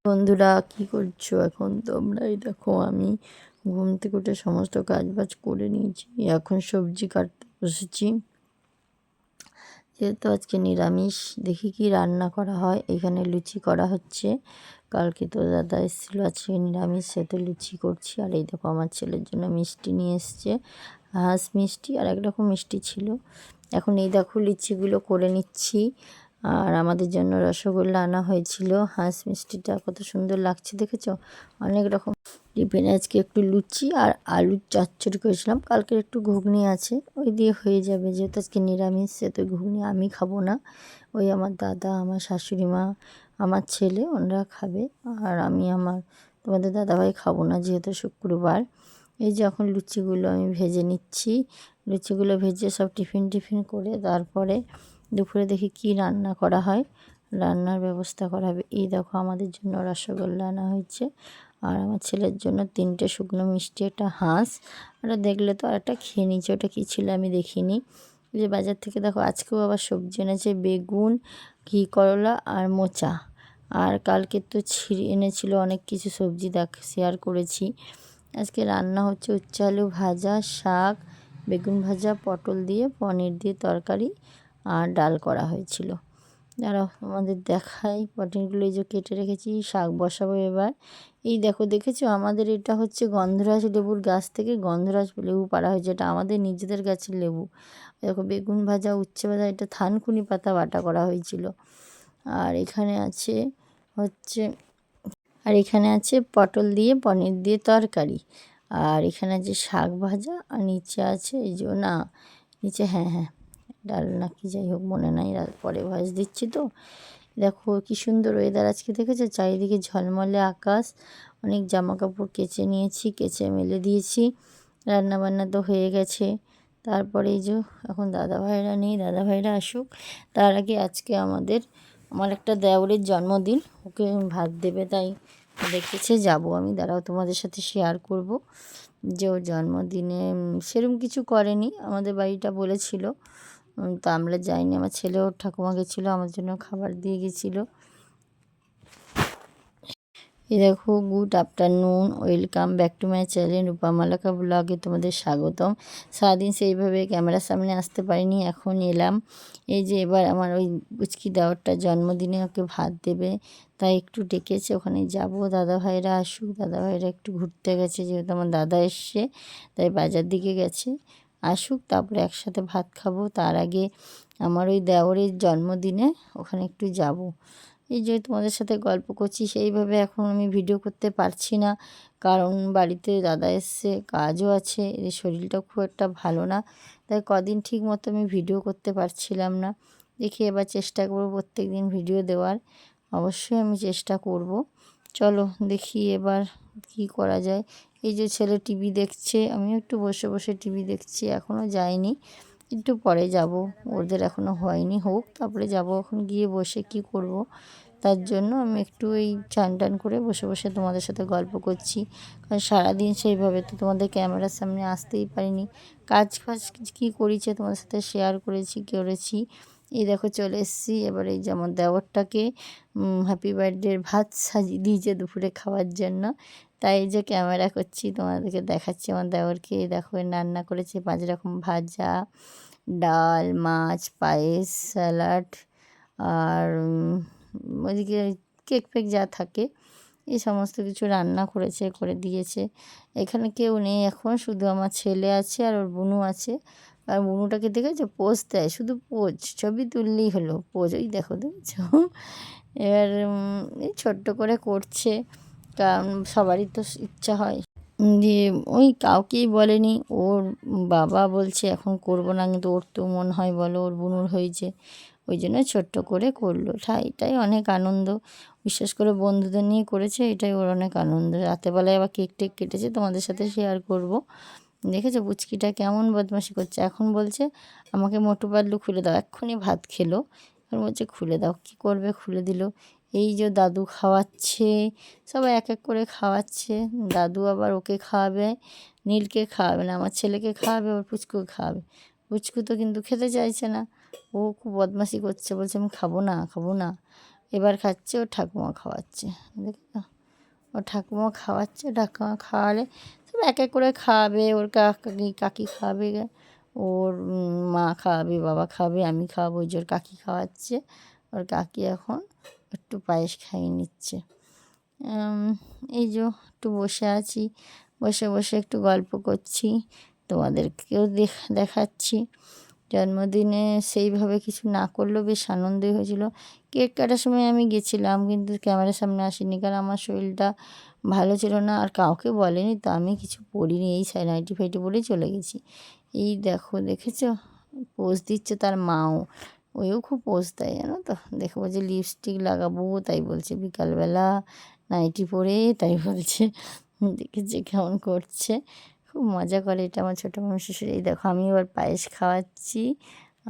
বন্ধুরা কি করছো এখন তোমরা? এই দেখো আমি ঘুম থেকে উঠে সমস্ত কাজবাজ করে নিয়েছি, এখন সবজি কাটতে বসেছি। যেহেতু আজকে নিরামিষ, দেখি কি রান্না করা হয়। এখানে লুচি করা হচ্ছে, কালকে তো দাদা এসেছিলো, আজকে নিরামিষ, সে তো লুচি করছি। আর এই দেখো আমার ছেলের জন্য মিষ্টি নিয়ে এসছে, হাঁস মিষ্টি আর একরকম মিষ্টি ছিল। এখন এই দেখো লিচিগুলো করে নিচ্ছি। আর আমাদের জন্য রসগোল্লা আনা হয়েছিল। হাঁস মিষ্টিটা কত সুন্দর লাগছে দেখেছো, অনেক রকম। টিফিনে আজকে একটু লুচি আর আলুর চচ্চড়ি করেছিলাম, কালকের একটু ঘুগনি আছে, ওই দিয়ে হয়ে যাবে। যেহেতু আজকে নিরামিষ, সে তো ঘুগনি আমি খাবো না, ওই আমার দাদা, আমার শাশুড়ি মা, আমার ছেলে, ওনারা খাবে। আর আমি তোমাদের দাদাভাই খাবো না, যেহেতু শুক্রবার। এই যে এখন লুচিগুলো আমি ভেজে নিচ্ছি। লুচিগুলো ভেজে সব টিফিন করে তারপরে দুপুরে দেখি কি রান্না করা হয়, রান্নার ব্যবস্থা করা হবে। এই দেখো আমাদের জন্য রসগোল্লা আনা হয়েছে, আর আমার ছেলের জন্য 3টে শুকনো মিষ্টি, একটা হাঁস। ওটা দেখলে তো আর একটা খেয়ে নিচ্ছে, ওটা কী ছিল আমি দেখিনি। যে বাজার থেকে দেখো আজকেও আবার সবজি এনেছে, বেগুন, ঘি করলা আর মোচা। আর কালকে তো এনেছিল অনেক কিছু সবজি, শেয়ার করেছি। আজকে রান্না হচ্ছে উচ্ছে আলু ভাজা, শাক, বেগুন ভাজা, পটল দিয়ে, পনির দিয়ে তরকারি, আর ডাল করা হয়েছিল। দাঁড়াও আমাদের দেখাই, পনিরগুলো এই যে কেটে রেখেছি, শাক বসাবো এবার। এই দেখো, দেখেছো আমাদের এটা হচ্ছে গন্ধরাজ লেবুর গাছ থেকে গন্ধরাজ লেবু পাড়া হয়েছে, এটা আমাদের নিজেদের গাছের লেবু। দেখো বেগুন ভাজা, উচ্ছে ভাজা, এটা থানকুনি পাতা বাটা করা হয়েছিল। আর এখানে আছে হচ্ছে পটল দিয়ে পনির দিয়ে তরকারি। আর এখানে আছে শাক ভাজা, আর নিচে আছে এই যে, না নিচে, হ্যাঁ ডাল না কি, যাই হোক মনে নাই, পরে ভয়েস দিচ্ছি তো। দেখো কি সুন্দর ওয়েদার আজকে, দেখেছো চারিদিকে ঝলমলে আকাশ। অনেক জামা কাপড় কেচে নিয়েছি, কেচে মেলে দিয়েছি। রান্না বান্না তো হয়ে গেছে। তারপরে এই যে এখন দাদাভাইরা নেই, দাদাভাইরা আসুক তার আগে আজকে আমার একটা দেওরের জন্মদিন, ওকে ভাত দেবে, তাই দেখেছে যাব আমি। দাঁড়াও তোমাদের সাথে শেয়ার করব যে ওর জন্মদিনে সেরকম কিছু করেনি, আমাদের বাড়িটা বলেছিল, তো আমরা যাইনি। আমার ছেলে ওর ঠাকুমা গেছিলো, আমার জন্য খাবার দিয়ে গেছিলো। এই দেখো, good afternoon, welcome back to my channel Rupamalaka ব্লগে তোমাদের স্বাগতম। সারাদিন সেইভাবে ক্যামেরার সামনে আসতে পারিনি, এখন এলাম। এই যে এবার আমার ওই বুচকি দেওয়ারটা জন্মদিনে ওকে ভাত দেবে, তাই একটু ডেকেছে, ওখানে যাব। দাদাভাইরা আসুক, দাদাভাইরা একটু ঘুরতে গেছে, যেহেতু আমার দাদা এসছে, তাই বাজার দিকে গেছে। আসুক তারপরে একসাথে ভাত খাবো। তার আগে আমার ওই দেওরের জন্মদিনে ওখানে একটু যাব। এই যে তোমাদের সাথে গল্প করছি, সেইভাবে এখন আমি ভিডিও করতে পারছি না, কারণ বাড়িতে দাদা এসছে, কাজও আছে, এদের শরীরটা খুব একটা ভালো না, তাই কদিন ঠিক মতো আমি ভিডিও করতে পারছিলাম না। দেখি এবার চেষ্টা করব প্রত্যেক দিন ভিডিও দেওয়ার, অবশ্যই আমি চেষ্টা করব। চলো দেখি এবার কি করা যায়। এই যে ছেলে টিভি দেখছে, আমিও একটু বসে বসে টিভি দেখছি, এখনও যাইনি, একটু পরে যাব, ওদের এখনও হয়নি, হোক তারপরে যাব। এখন গিয়ে বসে কি করব, তার জন্য আমি একটু এই চান টান করে বসে বসে তোমাদের সাথে গল্প করছি, কারণ সারাদিন সেইভাবে তো তোমাদের ক্যামেরার সামনে আসতেই পারিনি। কাজ ফাজ কী করেছে তোমাদের সাথে শেয়ার করেছি। এই দেখো চলে এসেছি। এবার এই যে আমার দেওরটাকে হ্যাপি বার্থডের ভাত সাজিয়ে দিয়েছে দুপুরে খাওয়ার জন্য, তাই এই যে ক্যামেরা করছি, তোমাদেরকে দেখাচ্ছি আমার দেওরকে। এই দেখো রান্না করেছে 5 রকম ভাজা, ডাল, মাছ, পায়েস, স্যালাড, আর ওইদিকে কেক ফেক যা থাকে, এই সমস্ত কিছু রান্না করে দিয়েছে। এখানে কেউ নেই এখন, শুধু আমার ছেলে আছে আর ওর বুনু আছে। আর বুনুটাকে দেখেছো পোজ দেয়, শুধু পোজ, ছবি তুললেই হলো, পোজ, ওই দেখো দেখেছো। এবার এই ছোট্ট করে করছে, কারণ সবারই তো ইচ্ছা হয়। দিয়ে ওই কাউকেই বলেনি, ওর বাবা বলছে এখন করব না, কিন্তু ওর তো মন হয় বলো, ওর বুনুর হয়েছে, ওই জন্য ছোট্ট করে করলো। এটাই অনেক আনন্দ, বিশেষ করে বন্ধুদের নিয়ে করেছে, এটাই ওর অনেক আনন্দ। রাতেরবেলায় আবার কেক টেক কেটেছে, তোমাদের সাথে শেয়ার করব। দেখেছো পুচকিটা কেমন বদমাশি করছে, এখন বলছে আমাকে মোটু পাতলু খুলে দাও, এক্ষুনি ভাত খেলো, এখন বলছে খুলে দাও, কী করবে, খুলে দিল। এই যে দাদু খাওয়াচ্ছে, সবাই এক এক করে খাওয়াচ্ছে, দাদু আবার ওকে খাওয়াবে, নীলকে খাওয়াবে না, আমার ছেলেকে খাওয়াবে, আবার পুচকুকে খাওয়াবে। পুচকু তো কিন্তু খেতে চাইছে না, ও খুব বদমাশি করছে, বলছে আমি খাবো না। এবার খাচ্ছে, ও ঠাকুমা খাওয়াচ্ছে, দেখো ও ঠাকুমা খাওয়াচ্ছে, ঠাকুমা খাওয়ালে সব এক এক করে খাওয়াবে, ওর কাকি খাওয়াবে, ওর মা খাওয়াবে, বাবা খাওয়াবে, আমি খাওয়াবো, ওই যে ওর কাকি খাওয়াচ্ছে, ওর কাকি এখন একটু পায়েস খাইয়ে নিচ্ছে। এই যে একটু বসে আছি, বসে বসে একটু গল্প করছি, তোমাদেরকেও দেখাচ্ছি। জন্মদিনে সেইভাবে কিছু না করলেও বেশ আনন্দই হয়েছিল। কেক কাটার সময় আমি গেছিলাম, কিন্তু ক্যামেরার সামনে আসিনি, কারণ আমার শরীরটা ভালো ছিল না, আর কাউকে বলেনি তো, আমি কিছু পরিনি, এই নাইটি ফাইটি পরেই চলে গেছি। এই দেখেছো পোজ দিচ্ছে তার মাও, ওইও খুব পোজ দেয় জানো তো। দেখো যে লিপস্টিক লাগাবো তাই বলছে, বিকালবেলা নাইটি পরে তাই বলছে, দেখেছি কেমন করছে, খুব মজা করে। এটা আমার ছোটো মামা শ্বশুর। এই দেখো আমি এবার পায়েস খাওয়াচ্ছি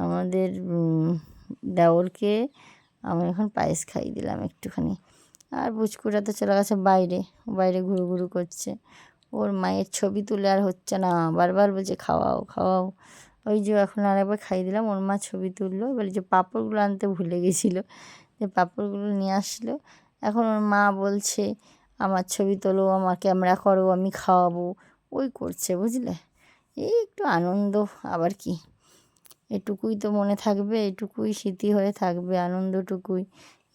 আমাদের দেওরকে, আমি এখন পায়েস খাইয়ে দিলাম একটুখানি। আর বুচকুটা তো চলে গেছে বাইরে, বাইরে ঘুরু ঘুরু করছে, ওর মায়ের ছবি তুলে আর হচ্ছে না, বারবার বলছে খাওয়াও খাওয়াও। ওই যে এখন আরেকবার খাইয়ে দিলাম, ওর মা ছবি তুললো, বলে যে পাঁপড়গুলো আনতে ভুলে গেছিলো, যে পাঁপড়গুলো নিয়ে আসলো। এখন ওর মা বলছে আমার ছবি তোলো, আমার ক্যামেরা করো, আমি খাওয়াবো, ওই করছে বুঝলে। এই একটু আনন্দ, আবার কি, এটুকুই তো মনে থাকবে, এটুকুই স্মৃতি হয়ে থাকবে, আনন্দটুকুই।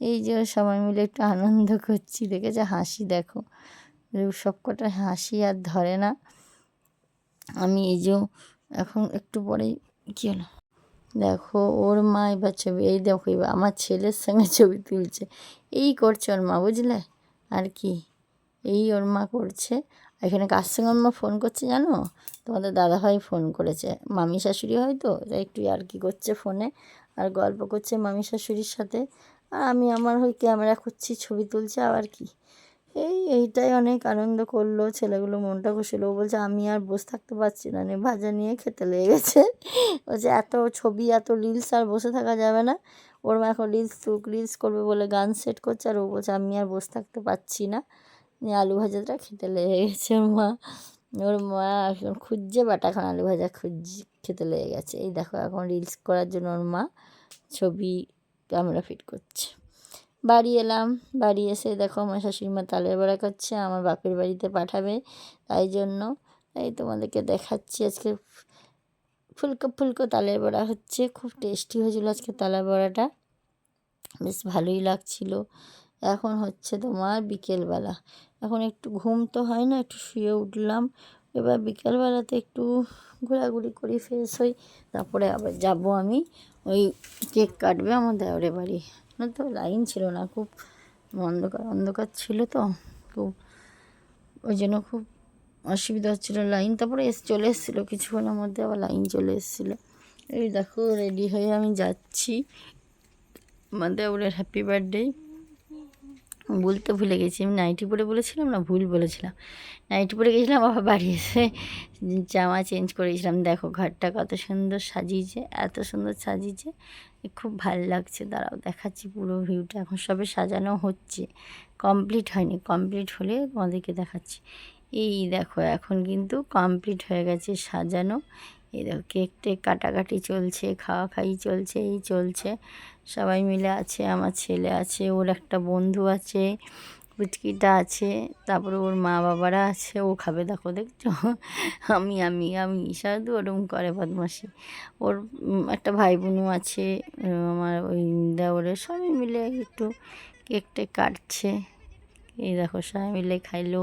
এই যে সবাই মিলে একটু আনন্দ করছি, দেখেছে হাসি, দেখো সব কটা হাসি আর ধরে না। আমি এই যে এখন একটু পরেই কী হলো, দেখো ওর মা এবার ছবি, এই দেখো এবার আমার ছেলের সঙ্গে ছবি তুলছে, এই করছে ওর মা বুঝলে, আর কি এই ওর মা করছে। এখানে কার সঙ্গে ওর মা ফোন করছে জানো, তোমাদের দাদাভাই ফোন করেছে, মামি শাশুড়ি হয়তো, তাই একটু আর কি করছে ফোনে, আর গল্প করছে মামি শাশুড়ির সাথে, আর আমি আমার ওই ক্যামেরা করছি, ছবি তুলছে, আবার কি। এইটাই অনেক আনন্দ করলো, ছেলেগুলো মনটা খুশি হলো। ও বলছে আমি আর বসে থাকতে পারছি না, ভাজা নিয়ে খেতে লেগে গেছে। বলছে এত ছবি এত রিলস আর বসে থাকা যাবে না, ওর মা এখন রিলস করবে বলে গান সেট করছে, আর ও বলছে আমি আর বসে থাকতে পারছি না, নিয়ে আলু ভাজাটা খেতে লেগে গেছে। ওর মা এখন খুঁজছে বাটাখান আলু ভাজা খেতে লেগে গেছে। এই দেখো এখন রিলস করার জন্য ওর মা ছবি ক্যামেরা ফিট করছে। বাড়ি এলাম, বাড়ি এসে দেখো আমার শাশুড়ি মা তালের বড়া করছে, আমার বাপের বাড়িতে পাঠাবে, তাই জন্য এই তোমাদেরকে দেখাচ্ছি। আজকে ফুলকো ফুলকো তালের বড়া হচ্ছে, খুব টেস্টি হয়েছিল আজকে তালের বড়াটা, বেশ ভালোই লাগছিল। এখন হচ্ছে তোমার বিকেলবেলা, এখন একটু ঘুম তো হয় না, একটু শুয়ে উঠলাম, এবার বিকেলবেলাতে একটু ঘোরাঘুরি করি, ফ্রেশ হই, তারপরে আবার যাব আমি ওই কেক কাটবে আমার দেওরের বাড়ি। না তো লাইন ছিল না, খুব অন্ধকার অন্ধকার ছিল তো, খুব ওই জন্য খুব অসুবিধা হচ্ছিলো লাইন, তারপরে চলে এসেছিলো কিছুক্ষণের মধ্যে, আবার লাইন চলে এসেছিলো। এই দেখো রেডি হয়ে আমি যাচ্ছি, আমার দেওরের হ্যাপি বার্থডে বলতে ভুলে গেছি, আমি নাইটি পরে বলেছিলাম না, ভুল বলেছিলাম, নাইটি পরে গেছিলাম, আবার বাড়ি এসে জামা চেঞ্জ করেছিলাম। দেখো ঘরটা কত সুন্দর সাজিয়েছে, এত সুন্দর সাজিয়েছে, খুব ভালো লাগছে। দাঁড়াও দেখাচ্ছি পুরো ভিউটা, এখন সবে সাজানো হচ্ছে, কমপ্লিট হয়নি, কমপ্লিট হলে তোমাদেরকে দেখাচ্ছি। এই দেখো এখন কিন্তু কমপ্লিট হয়ে গেছে সাজানো। এই দেখো কেক টেক কাটাকাটি চলছে, খাওয়া খাই চলছে, এই চলছে, সবাই মিলে আছে, আমার ছেলে আছে, ওর একটা বন্ধু আছে, পুচকিটা আছে, তারপরে ওর মা বাবারা আছে, ও খাবে দেখো, দেখছো আমি সাধু ওরম করে বদমাসি। ওর একটা ভাই বোনও আছে, আমার ওই দেওরের, সবাই মিলে একটু কেক টেক কাটছে। এই দেখো সবাই মিলে খাইলো,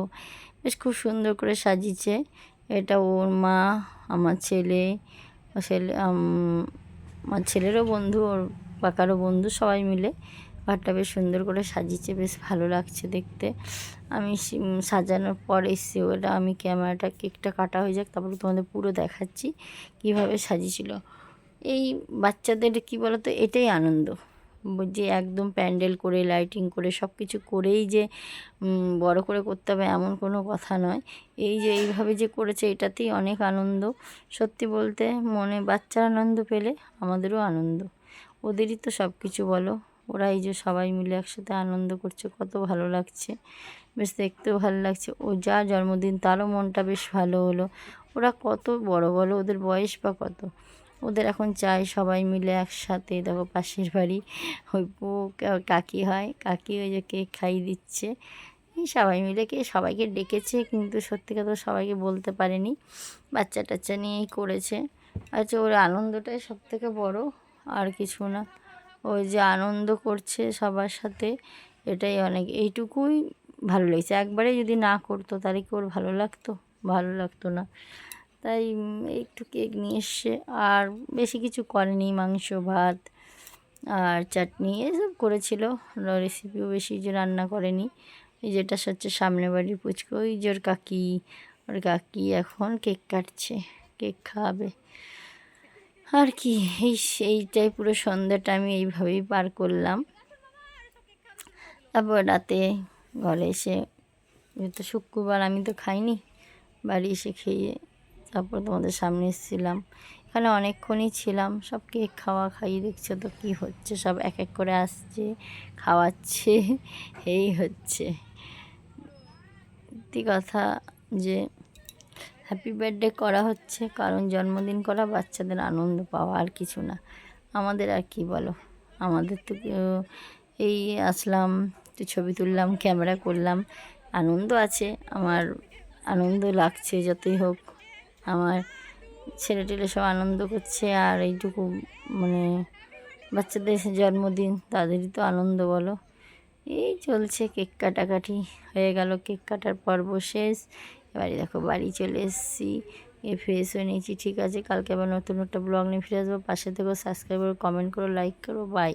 বেশ খুব সুন্দর করে সাজিয়েছে। এটা ওর মা, আমার ছেলে, আমার ছেলেরও বন্ধু, ওর কাকারও বন্ধু, সবাই মিলে ঘরটা বেশ সুন্দর করে সাজিয়েছে, বেশ ভালো লাগছে দেখতে। আমি সাজানোর পর এসছি, ওটা আমি ক্যামেরাটা কেকটা কাটা হয়ে যাক, তারপরে তোমাদের পুরো দেখাচ্ছি কীভাবে সাজিয়েছিল। এই বাচ্চাদের কী বলো তো, এটাই আনন্দ, যে একদম প্যান্ডেল করে লাইটিং করে সব কিছু করেই যে বড় করে করতে হবে এমন কোনো কথা নয়। এই যে এইভাবে যে করেছে এটাতেই অনেক আনন্দ, সত্যি বলতে মনে বাচ্চার আনন্দ পেলে আমাদেরও আনন্দ, ওদেরই তো সব কিছু বলো। ওরা এই যে সবাই মিলে একসাথে আনন্দ করছে, কত ভালো লাগছে, বেশ দেখতেও ভালো লাগছে। ও যা জন্মদিন তারও মনটা বেশ ভালো হলো। ওরা কত বড় বলো, ওদের বয়স বা কত, ওদের এখন চাই সবাই মিলে একসাথে। দেখো পাশের বাড়ি ওই কাকি হয়, কাকি ওই যে কেক খাইয়ে দিচ্ছে। এই সবাই মিলে সবাইকে ডেকেছে, কিন্তু সত্যি কথা সবাইকে বলতে পারেনি, বাচ্চা টাচ্চা নিয়েই করেছে। আচ্ছা, ওর আনন্দটাই সবথেকে বড়, আর কিছু না। ওই যে আনন্দ করছে সবার সাথে, এটাই অনেক, এইটুকুই ভালো লেগেছে। একবারে যদি না করতো তাহলে কি ওর ভালো লাগতো? ভালো লাগতো না। তাই একটু কেক নিয়ে এসছে, আর বেশি কিছু করেনি, মাংস ভাত আর চাটনি এসব করেছিল। রেসিপিও বেশি যে রান্না করেনি। এই যেটা হচ্ছে সামনে বাড়ির পুচকু, ওই যে ওর কাকি এখন কেক কাটছে, কেক খাওয়াবে। আর কি, এইটাই পুরো সন্ধ্যাটা আমি এইভাবেই পার করলাম। তারপর রাতে ঘরে এসে, যেহেতু শুক্রবার আমি তো খাইনি, বাড়ি এসে খেয়ে তারপর তোমাদের সামনে এসেছিলাম। এখানে অনেকক্ষণই ছিলাম, সব কেক খাইয়ে দেখছো তো কী হচ্ছে, সব এক এক করে আসছে, খাওয়াচ্ছে, এই হচ্ছে সত্যি কথা। যে হ্যাপি বার্থডে করা হচ্ছে কারণ জন্মদিন করা, বাচ্চাদের আনন্দ পাওয়া, আর কিছু না। আমাদের আর কি বলো, আমাদের তো এই আসলাম, একটু ছবি তুললাম, ক্যামেরা করলাম, আনন্দ আছে, আমার আনন্দ লাগছে। যতই হোক আমার ছেলে টেলে সব আনন্দ করছে, আর এইটুকু মানে বাচ্চাদের জন্মদিন, তাদেরই তো আনন্দ বলো। এই চলছে, কেক কাটাকাটি হয়ে গেল, কেক কাটার পর্ব শেষ। এবারে দেখো বাড়ি চলে এসেছি, ফ্রেশ হয়ে নিয়েছি। ঠিক আছে, কালকে আবার নতুন একটা ব্লগ নিয়ে ফিরে আসবো। পাশে থেকেও সাবস্ক্রাইব করো, কমেন্ট করো, লাইক করো, বাই।